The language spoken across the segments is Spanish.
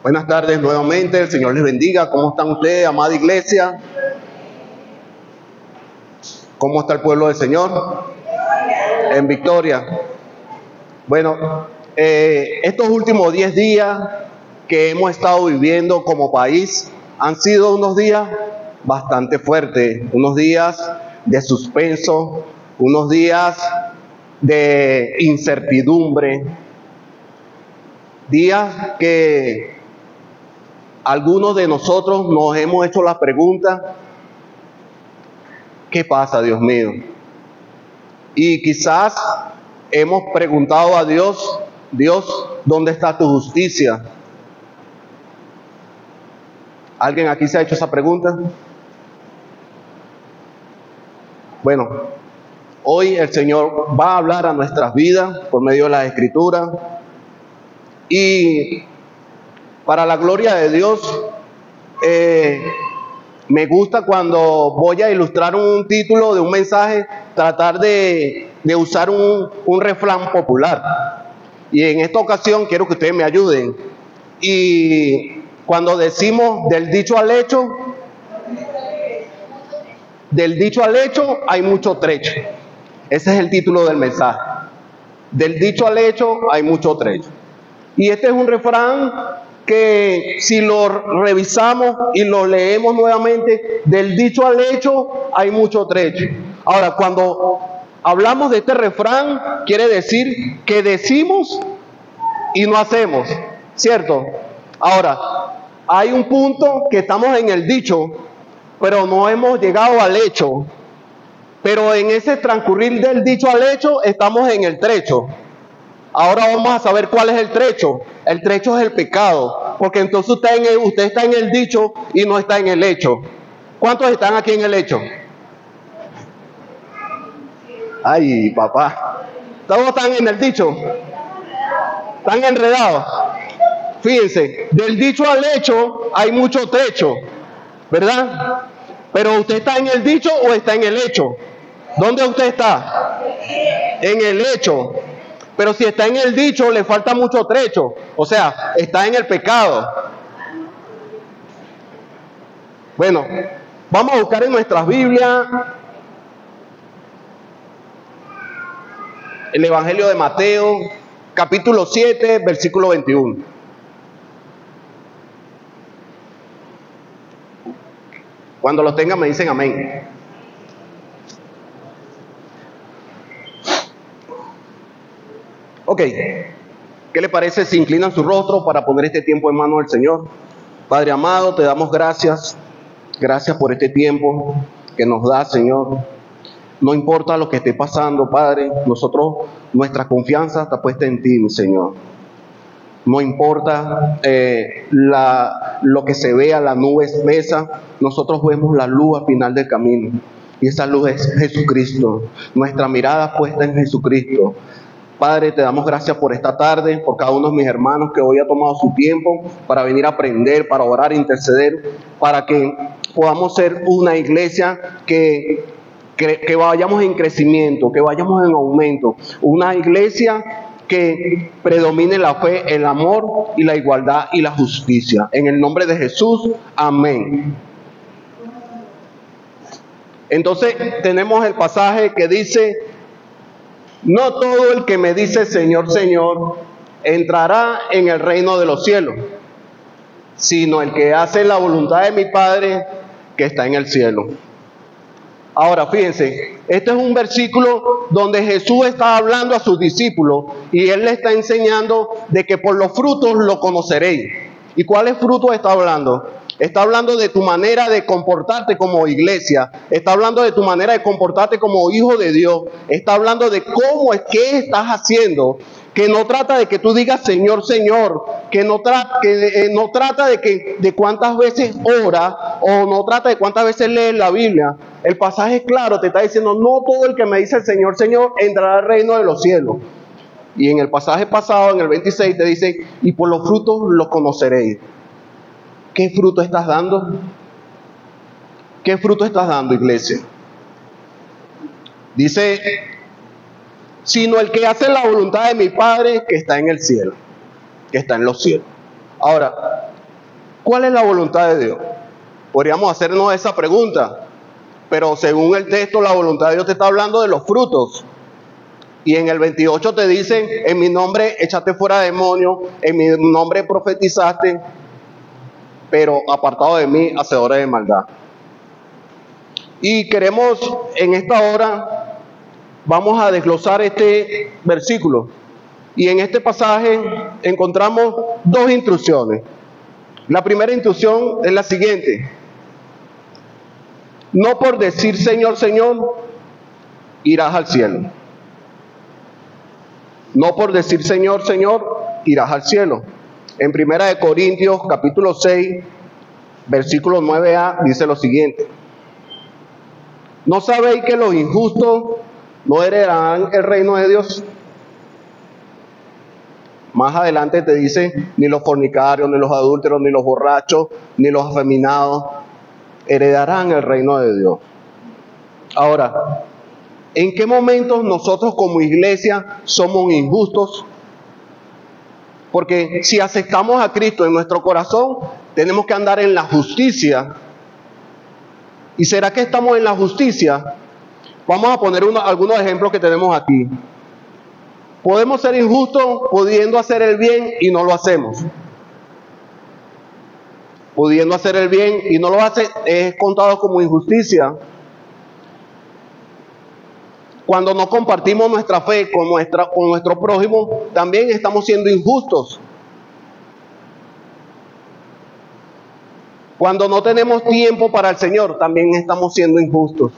Buenas tardes nuevamente, el Señor les bendiga. ¿Cómo están ustedes, amada iglesia? ¿Cómo está el pueblo del Señor? En victoria. Bueno, estos últimos 10 días que hemos estado viviendo como país han sido unos días bastante fuertes, unos días de suspenso, unos días de incertidumbre, días que algunos de nosotros nos hemos hecho la pregunta: ¿qué pasa, Dios mío? Y quizás hemos preguntado a Dios: Dios, ¿dónde está tu justicia? ¿Alguien aquí se ha hecho esa pregunta? Bueno, hoy el Señor va a hablar a nuestras vidas por medio de las Escrituras, y para la gloria de Dios, me gusta cuando voy a ilustrar un título de un mensaje, tratar de usar un refrán popular. Y en esta ocasión quiero que ustedes me ayuden. Y cuando decimos del dicho al hecho hay mucho trecho. Ese es el título del mensaje. Del dicho al hecho hay mucho trecho. Y este es un refrán que, si lo revisamos y lo leemos nuevamente, del dicho al hecho hay mucho trecho. Ahora, cuando hablamos de este refrán, quiere decir que decimos y no hacemos, ¿cierto? Ahora, hay un punto que estamos en el dicho, pero no hemos llegado al hecho. Pero en ese transcurrir del dicho al hecho, estamos en el trecho. Ahora vamos a saber cuál es el trecho. El trecho es el pecado, porque entonces usted está en el dicho y no está en el hecho. ¿Cuántos están aquí en el hecho? Ay, papá. ¿Todos están en el dicho? ¿Están enredados? Fíjense, del dicho al hecho hay mucho trecho, ¿verdad? Pero ¿usted está en el dicho o está en el hecho? ¿Dónde usted está? En el hecho. Pero si está en el dicho, le falta mucho trecho. O sea, está en el pecado. Bueno, vamos a buscar en nuestras Biblias el Evangelio de Mateo, capítulo 7, versículo 21. Cuando lo tengan me dicen amén. Ok, ¿qué le parece si inclinan su rostro para poner este tiempo en manos del Señor? Padre amado, te damos gracias. Gracias por este tiempo que nos da, Señor. No importa lo que esté pasando, Padre, nuestra confianza está puesta en ti, mi Señor. No importa lo que se vea, la nube espesa, nosotros vemos la luz al final del camino. Y esa luz es Jesucristo. Nuestra mirada puesta en Jesucristo. Padre, te damos gracias por esta tarde, por cada uno de mis hermanos que hoy ha tomado su tiempo para venir a aprender, para orar, interceder, para que podamos ser una iglesia que vayamos en crecimiento, que vayamos en aumento, una iglesia que predomine la fe, el amor y la igualdad y la justicia. En el nombre de Jesús, amén. Entonces tenemos el pasaje que dice: no todo el que me dice Señor, Señor, entrará en el reino de los cielos, sino el que hace la voluntad de mi Padre que está en el cielo. Ahora, fíjense, este es un versículo donde Jesús está hablando a sus discípulos y Él les está enseñando de que por los frutos lo conoceréis. ¿Y cuáles frutos está hablando? Está hablando de tu manera de comportarte como iglesia. Está hablando de tu manera de comportarte como hijo de Dios. Está hablando de qué estás haciendo. Que no trata de que tú digas Señor, Señor. Que no trata de cuántas veces oras, o no trata de cuántas veces lees la Biblia. El pasaje es claro, te está diciendo: no todo el que me dice Señor, Señor entrará al reino de los cielos. Y en el pasaje pasado, en el 26, te dice: y por los frutos los conoceréis. ¿Qué fruto estás dando? ¿Qué fruto estás dando, iglesia? Dice: sino el que hace la voluntad de mi Padre que está en el cielo, que está en los cielos. Ahora, ¿Cuál es la voluntad de Dios? Podríamos hacernos esa pregunta, pero según el texto, la voluntad de Dios te está hablando de los frutos. Y en el 28 te dicen, en mi nombre echaste fuera demonios, en mi nombre profetizaste, pero apartado de mí, hacedores de maldad. Y queremos en esta hora, vamos a desglosar este versículo. Y en este pasaje encontramos dos instrucciones. La primera instrucción es la siguiente: no por decir Señor, Señor, irás al cielo. No por decir Señor, Señor, irás al cielo. En 1 Corintios capítulo 6, versículo 9a, dice lo siguiente: ¿no sabéis que los injustos no heredarán el reino de Dios? Más adelante te dice, ni los fornicarios, ni los adúlteros, ni los borrachos, ni los afeminados heredarán el reino de Dios. Ahora, ¿en qué momentos nosotros como iglesia somos injustos? Porque si aceptamos a Cristo en nuestro corazón, tenemos que andar en la justicia. ¿Y será que estamos en la justicia? Vamos a poner algunos ejemplos que tenemos aquí. Podemos ser injustos pudiendo hacer el bien y no lo hacemos. Pudiendo hacer el bien y no lo hace, es contado como injusticia. Cuando no compartimos nuestra fe con nuestro prójimo, también estamos siendo injustos. Cuando no tenemos tiempo para el Señor, también estamos siendo injustos.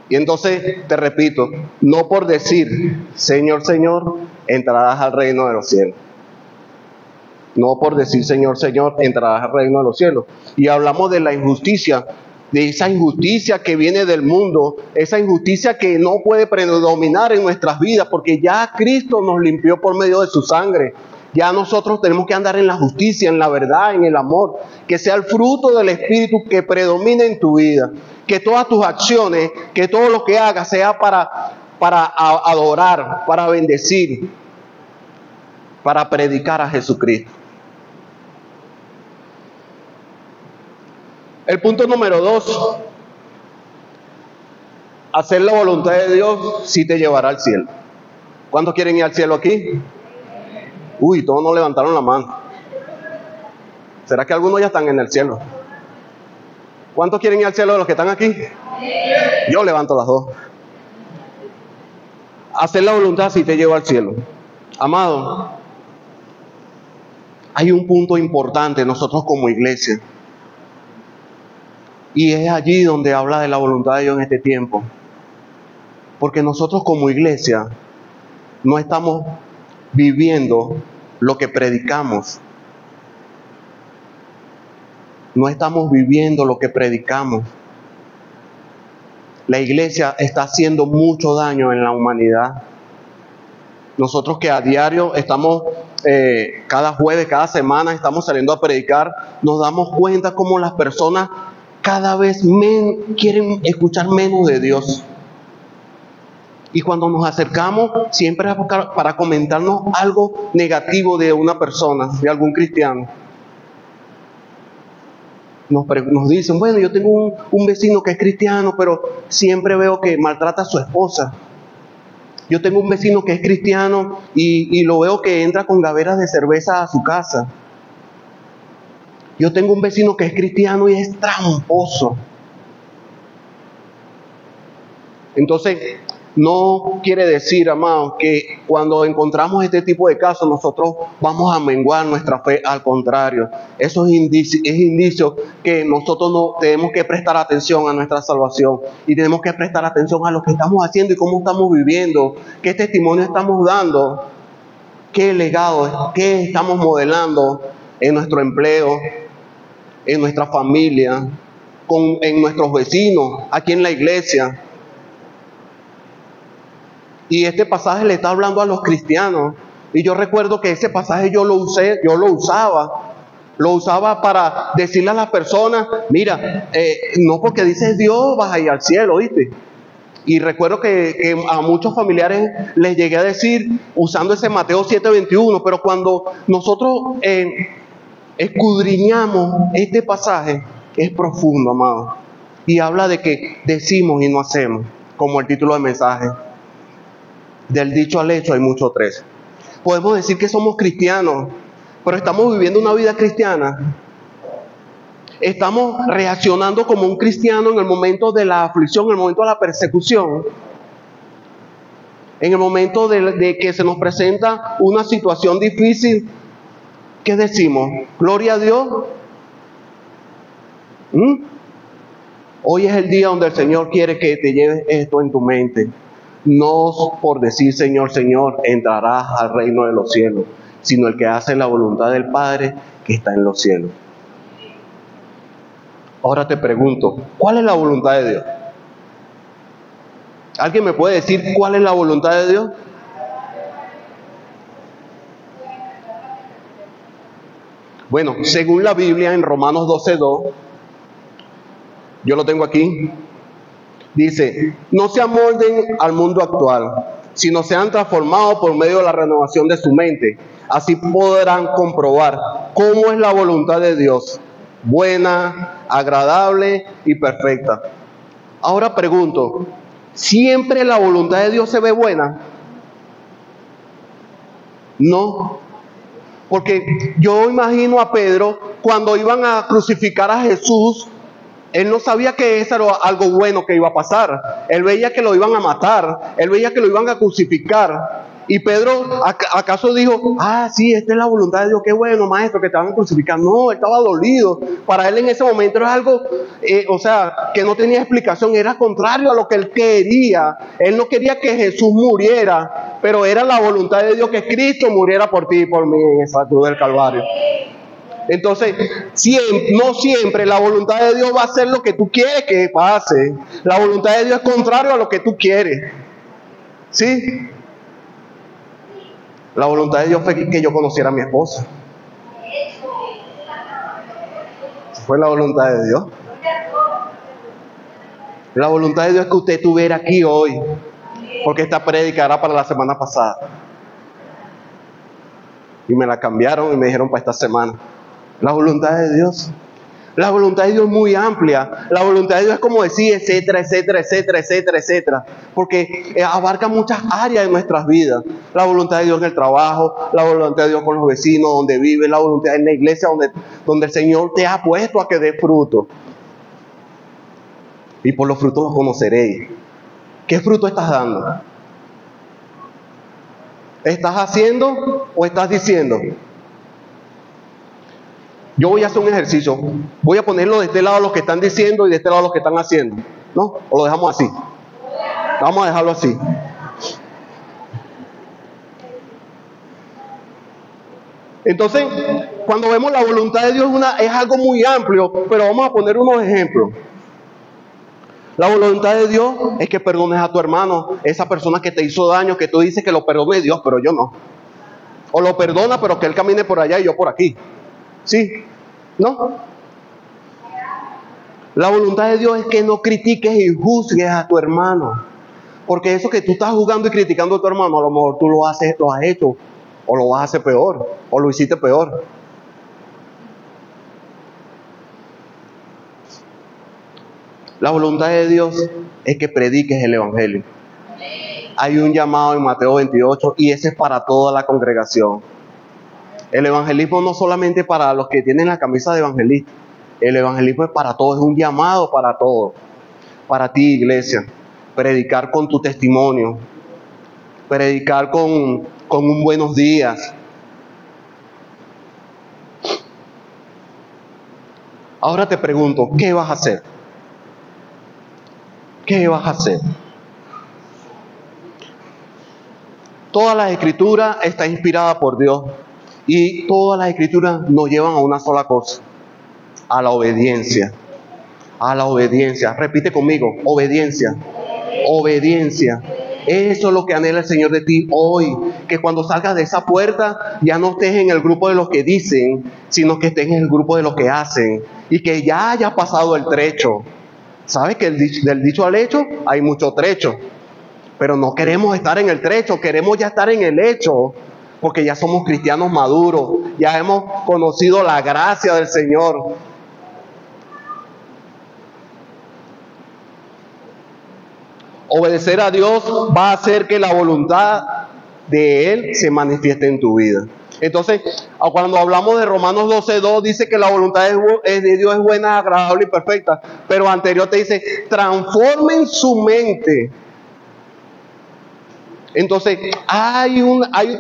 Y entonces, te repito, no por decir Señor, Señor, entrarás al reino de los cielos. No por decir Señor, Señor, entrarás al reino de los cielos. Y hablamos de la injusticia, de esa injusticia que viene del mundo, esa injusticia que no puede predominar en nuestras vidas, porque ya Cristo nos limpió por medio de su sangre. Ya nosotros tenemos que andar en la justicia, en la verdad, en el amor, que sea el fruto del Espíritu que predomine en tu vida, que todas tus acciones, que todo lo que hagas sea para adorar, para bendecir, para predicar a Jesucristo. El punto número 2, hacer la voluntad de Dios sí te llevará al cielo. ¿Cuántos quieren ir al cielo aquí? Uy, todos no levantaron la mano. ¿Será que algunos ya están en el cielo? ¿Cuántos quieren ir al cielo de los que están aquí? Yo levanto las dos. Hacer la voluntad sí te lleva al cielo. Amado, hay un punto importante nosotros como iglesia. Y es allí donde habla de la voluntad de Dios en este tiempo. Porque nosotros como iglesia no estamos viviendo lo que predicamos. No estamos viviendo lo que predicamos. La iglesia está haciendo mucho daño en la humanidad. Nosotros que a diario estamos, cada jueves, cada semana estamos saliendo a predicar, nos damos cuenta cómo las personas cada vez quieren escuchar menos de Dios. Y cuando nos acercamos, siempre es para comentarnos algo negativo de una persona, de algún cristiano. Nos dicen, bueno, yo tengo un vecino que es cristiano, pero siempre veo que maltrata a su esposa. Yo tengo un vecino que es cristiano y lo veo que entra con gaveras de cerveza a su casa. Yo tengo un vecino que es cristiano y es tramposo. Entonces, no quiere decir, amados, que cuando encontramos este tipo de casos nosotros vamos a menguar nuestra fe. Al contrario, eso es indicio que nosotros no tenemos que prestar atención a nuestra salvación y tenemos que prestar atención a lo que estamos haciendo y cómo estamos viviendo, qué testimonio estamos dando, qué legado, qué estamos modelando en nuestro empleo, en nuestra familia, en nuestros vecinos, aquí en la iglesia. Y este pasaje le está hablando a los cristianos. Y yo recuerdo que ese pasaje yo lo usaba para decirle a las personas, mira, no porque dices Dios vas a ir al cielo, ¿viste? Y recuerdo que a muchos familiares les llegué a decir, usando ese Mateo 7:21, pero cuando nosotros escudriñamos este pasaje, es profundo, amado. Y habla de que decimos y no hacemos, como el título del mensaje. Del dicho al hecho hay mucho trecho. Podemos decir que somos cristianos, pero estamos viviendo una vida cristiana. Estamos reaccionando como un cristiano en el momento de la aflicción, en el momento de la persecución, en el momento de que se nos presenta una situación difícil. ¿Qué decimos? ¿Gloria a Dios? Hoy es el día donde el Señor quiere que te lleves esto en tu mente. No por decir Señor, Señor, entrarás al reino de los cielos, sino el que hace la voluntad del Padre que está en los cielos. Ahora te pregunto, ¿cuál es la voluntad de Dios? ¿Alguien me puede decir cuál es la voluntad de Dios? Bueno, según la Biblia en Romanos 12:2, yo lo tengo aquí, dice, no se amolden al mundo actual, sino sean transformados por medio de la renovación de su mente. Así podrán comprobar cómo es la voluntad de Dios, buena, agradable y perfecta. Ahora pregunto, ¿siempre la voluntad de Dios se ve buena? No. Porque yo imagino a Pedro cuando iban a crucificar a Jesús, él no sabía que eso era algo bueno que iba a pasar. Él veía que lo iban a matar, él veía que lo iban a crucificar. Y Pedro, ¿acaso dijo, sí, esta es la voluntad de Dios, qué bueno, maestro, que te van a crucificar? No, él estaba dolido. Para él en ese momento era algo, que no tenía explicación, era contrario a lo que él quería. Él no quería que Jesús muriera, pero era la voluntad de Dios que Cristo muriera por ti y por mí en esa cruz del Calvario. Entonces, no siempre la voluntad de Dios va a ser lo que tú quieres que pase. La voluntad de Dios es contrario a lo que tú quieres. ¿Sí? La voluntad de Dios fue que yo conociera a mi esposa. Fue la voluntad de Dios. La voluntad de Dios es que usted estuviera aquí hoy, porque esta prédica era para la semana pasada. Y me la cambiaron y me dijeron para esta semana. La voluntad de Dios. La voluntad de Dios es muy amplia. La voluntad de Dios es como decir, etcétera, etcétera, etcétera, etcétera, etcétera. Porque abarca muchas áreas de nuestras vidas. La voluntad de Dios en el trabajo, la voluntad de Dios con los vecinos, donde vives, la voluntad en la iglesia, donde el Señor te ha puesto a que dé fruto. Y por los frutos los conoceréis. ¿Qué fruto estás dando? ¿Estás haciendo o estás diciendo? Yo voy a hacer un ejercicio. Voy a ponerlo de este lado los que están diciendo y de este lado los que están haciendo. ¿No? ¿O lo dejamos así? Vamos a dejarlo así. Entonces, cuando vemos la voluntad de Dios es algo muy amplio, pero vamos a poner unos ejemplos. La voluntad de Dios es que perdones a tu hermano, esa persona que te hizo daño, que tú dices que lo perdone Dios, pero yo no. O lo perdona, pero que él camine por allá y yo por aquí. ¿Sí? ¿No? La voluntad de Dios es que no critiques y juzgues a tu hermano. Porque eso que tú estás juzgando y criticando a tu hermano, a lo mejor tú lo has hecho, o lo vas a hacer peor, o lo hiciste peor. La voluntad de Dios es que prediques el Evangelio. Hay un llamado en Mateo 28 y ese es para toda la congregación. El evangelismo no solamente para los que tienen la camisa de evangelista. El evangelismo es para todos, es un llamado para todos. Para ti, iglesia. Predicar con tu testimonio. Predicar con un buenos días. Ahora te pregunto, ¿qué vas a hacer? ¿Qué vas a hacer? Toda la escritura está inspirada por Dios. Y todas las escrituras nos llevan a una sola cosa, a la obediencia. A la obediencia. Repite conmigo, obediencia. Obediencia. Eso es lo que anhela el Señor de ti hoy. Que cuando salgas de esa puerta ya no estés en el grupo de los que dicen, sino que estés en el grupo de los que hacen. Y que ya hayas pasado el trecho. ¿Sabes que del dicho al hecho hay mucho trecho? Pero no queremos estar en el trecho, queremos ya estar en el hecho, porque ya somos cristianos maduros, ya hemos conocido la gracia del Señor. Obedecer a Dios va a hacer que la voluntad de Él se manifieste en tu vida. Entonces, cuando hablamos de Romanos 12:2, dice que la voluntad de Dios es buena, agradable y perfecta. Pero anterior te dice, transformen su mente. Entonces,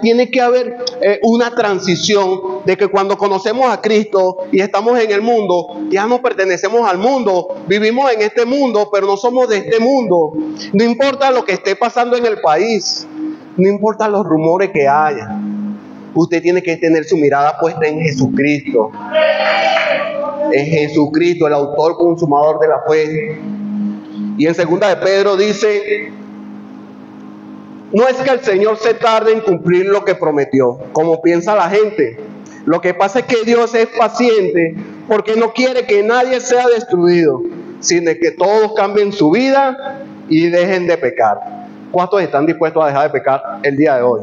tiene que haber una transición de que cuando conocemos a Cristo y estamos en el mundo, ya no pertenecemos al mundo, vivimos en este mundo, pero no somos de este mundo. No importa lo que esté pasando en el país, no importa los rumores que haya, usted tiene que tener su mirada puesta en Jesucristo. En Jesucristo, el autor consumador de la fe. Y en 2 de Pedro dice: no es que el Señor se tarde en cumplir lo que prometió, como piensa la gente. Lo que pasa es que Dios es paciente porque no quiere que nadie sea destruido, sino que todos cambien su vida y dejen de pecar. ¿Cuántos están dispuestos a dejar de pecar el día de hoy?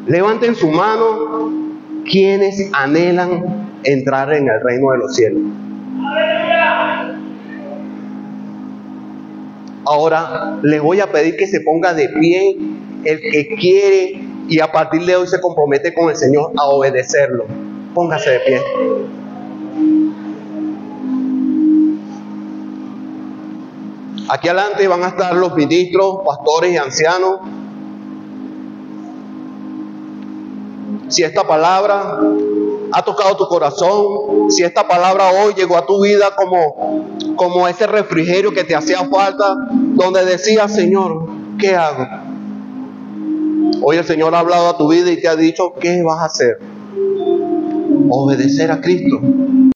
Levanten su mano quienes anhelan entrar en el reino de los cielos. Ahora les voy a pedir que se ponga de pie el que quiere y a partir de hoy se compromete con el Señor a obedecerlo. Póngase de pie. Aquí adelante van a estar los ministros, pastores y ancianos. Si esta palabra ha tocado tu corazón, si esta palabra hoy llegó a tu vida como ese refrigerio que te hacía falta, donde decías: Señor, ¿qué hago? Hoy el Señor ha hablado a tu vida y te ha dicho: ¿qué vas a hacer? Obedecer a Cristo.